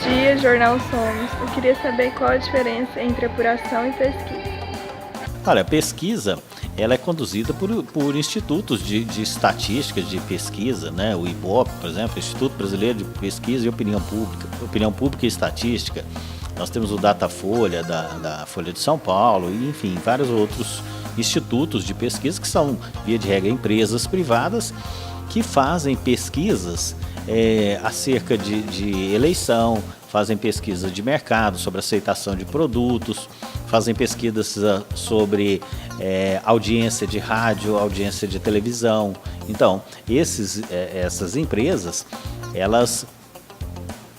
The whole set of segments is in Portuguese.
dia, Jornal Somos. Eu queria saber qual a diferença entre apuração e pesquisa. Olha, a pesquisa ela é conduzida por institutos de estatística, de pesquisa, né? O IBOP, por exemplo, Instituto Brasileiro de Pesquisa e Opinião Pública e Estatística. Nós temos o Datafolha, da Folha de São Paulo, e, enfim, vários outros institutos de pesquisa que são, via de regra, empresas privadas que fazem pesquisas acerca de eleição, fazem pesquisa de mercado, sobre aceitação de produtos, fazem pesquisas sobre audiência de rádio, audiência de televisão. Então, essas empresas, elas,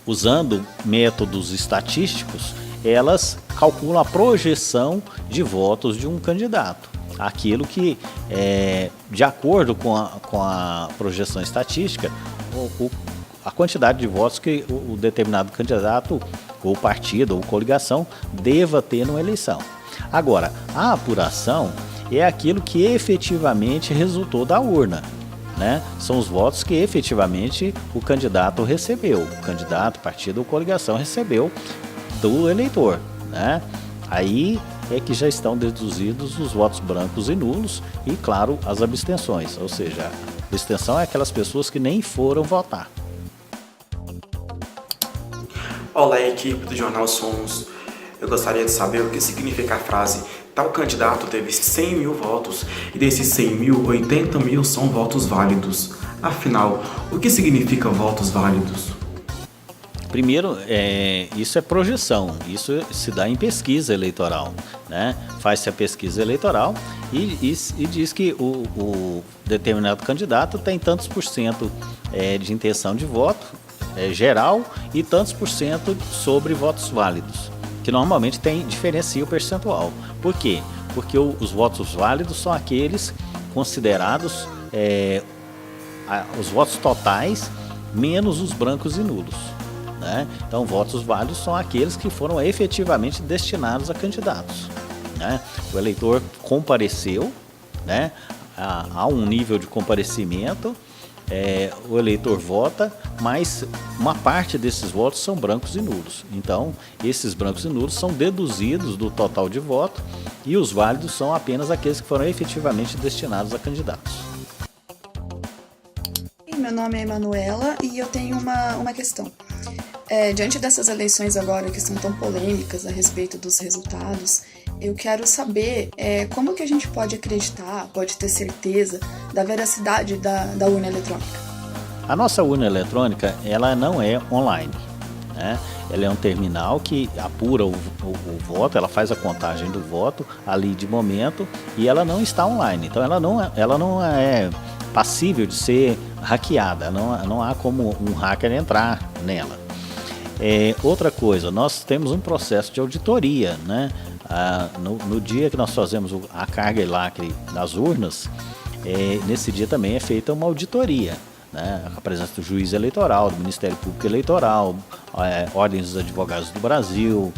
usando métodos estatísticos, elas calculam a projeção de votos de um candidato. Aquilo que, de acordo com a projeção estatística, a quantidade de votos que o determinado candidato, ou partido, ou coligação, deva ter numa eleição. Agora, a apuração é aquilo que efetivamente resultou da urna, né? São os votos que efetivamente o candidato recebeu, o candidato, partido ou coligação recebeu do eleitor, né? Aí é que já estão deduzidos os votos brancos e nulos e, claro, as abstenções, ou seja, a abstenção é aquelas pessoas que nem foram votar. Olá, equipe do Jornal Somos. Eu gostaria de saber o que significa a frase tal candidato teve 100 mil votos e desses 100 mil, 80 mil são votos válidos. Afinal, o que significa votos válidos? Primeiro, isso é projeção, isso se dá em pesquisa eleitoral, né? Faz-se a pesquisa eleitoral e diz que o determinado candidato tem tantos por cento de intenção de voto geral e tantos por cento sobre votos válidos, que normalmente diferencia o percentual. Por quê? Porque os votos válidos são aqueles considerados os votos totais menos os brancos e nulos, né? Então, votos válidos são aqueles que foram efetivamente destinados a candidatos, né? O eleitor compareceu, né? Há um nível de comparecimento, o eleitor vota, mas uma parte desses votos são brancos e nulos. Então, esses brancos e nulos são deduzidos do total de voto e os válidos são apenas aqueles que foram efetivamente destinados a candidatos. Meu nome é Emanuela e eu tenho uma questão. Diante dessas eleições agora que são tão polêmicas a respeito dos resultados, eu quero saber como que a gente pode acreditar, pode ter certeza da veracidade da urna eletrônica. A nossa urna eletrônica, ela não é online, né? Ela é um terminal que apura o voto, ela faz a contagem do voto ali de momento e ela não está online. Então ela não é passível de ser hackeada, não há como um hacker entrar nela. Outra coisa, nós temos um processo de auditoria, né? No dia que nós fazemos a carga e lacre das urnas, nesse dia também é feita uma auditoria, né? A presença do juiz eleitoral, do Ministério Público Eleitoral, ordens dos advogados do Brasil,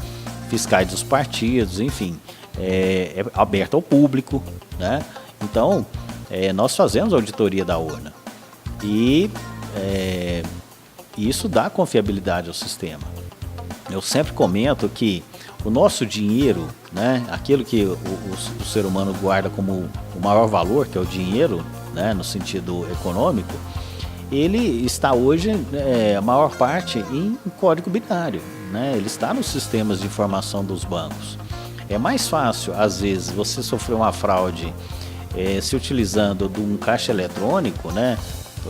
fiscais dos partidos, enfim, é aberto ao público, né? Então, nós fazemos a auditoria da urna e isso dá confiabilidade ao sistema. Eu sempre comento que o nosso dinheiro, né, aquilo que o ser humano guarda como o maior valor, que é o dinheiro, né, no sentido econômico, ele está hoje, a maior parte, em código binário, né? Ele está nos sistemas de informação dos bancos. É mais fácil, às vezes, você sofrer uma fraude se utilizando de um caixa eletrônico, né?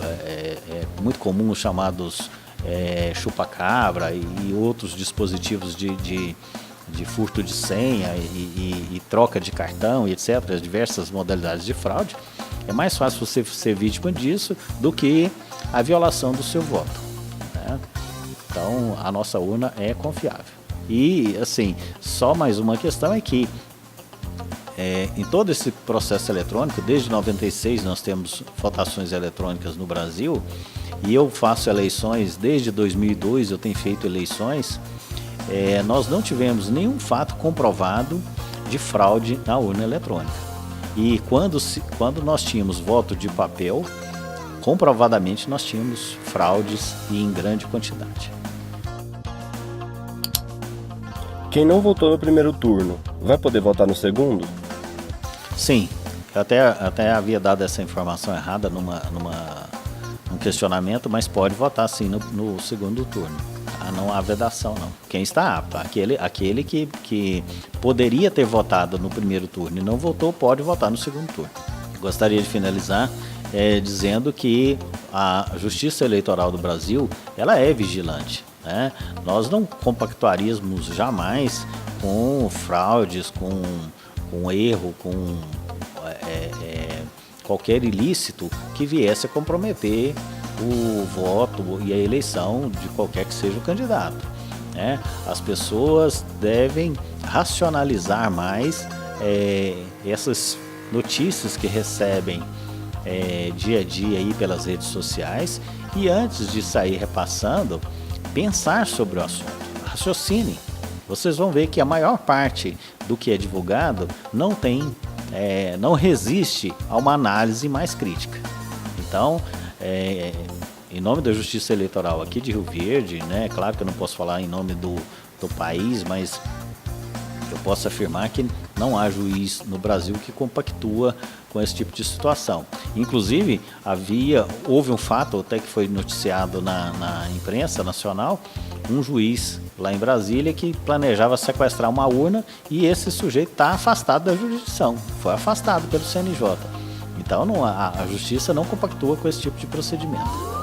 É muito comum os chamados chupa-cabra e outros dispositivos de furto de senha e troca de cartão e etc., as diversas modalidades de fraude. É mais fácil você ser vítima disso do que a violação do seu voto, né? Então, a nossa urna é confiável. E, assim, só mais uma questão é que em todo esse processo eletrônico, desde 96 nós temos votações eletrônicas no Brasil, e eu faço eleições desde 2002, eu tenho feito eleições, nós não tivemos nenhum fato comprovado de fraude na urna eletrônica. E quando nós tínhamos voto de papel, comprovadamente nós tínhamos fraudes e em grande quantidade. Quem não votou no primeiro turno, vai poder votar no segundo? Sim, eu até havia dado essa informação errada num questionamento, mas pode votar sim no segundo turno. Não há vedação, não. Quem está apto, aquele que poderia ter votado no primeiro turno e não votou, pode votar no segundo turno. Gostaria de finalizar dizendo que a Justiça Eleitoral do Brasil, ela é vigilante, né? Nós não compactuaríamos jamais com fraudes, com erro, com qualquer ilícito que viesse a comprometer o voto e a eleição de qualquer que seja o candidato, né? As pessoas devem racionalizar mais essas notícias que recebem dia a dia aí pelas redes sociais e antes de sair repassando, pensar sobre o assunto. Raciocinem. Vocês vão ver que a maior parte do que é divulgado não resiste a uma análise mais crítica. Então, em nome da Justiça Eleitoral aqui de Rio Verde, né, claro que eu não posso falar em nome do país, mas eu posso afirmar que não há juiz no Brasil que compactua com esse tipo de situação. Inclusive, houve um fato até que foi noticiado na imprensa nacional, um juiz lá em Brasília que planejava sequestrar uma urna e esse sujeito está afastado da jurisdição, foi afastado pelo CNJ. Então a justiça não compactua com esse tipo de procedimento.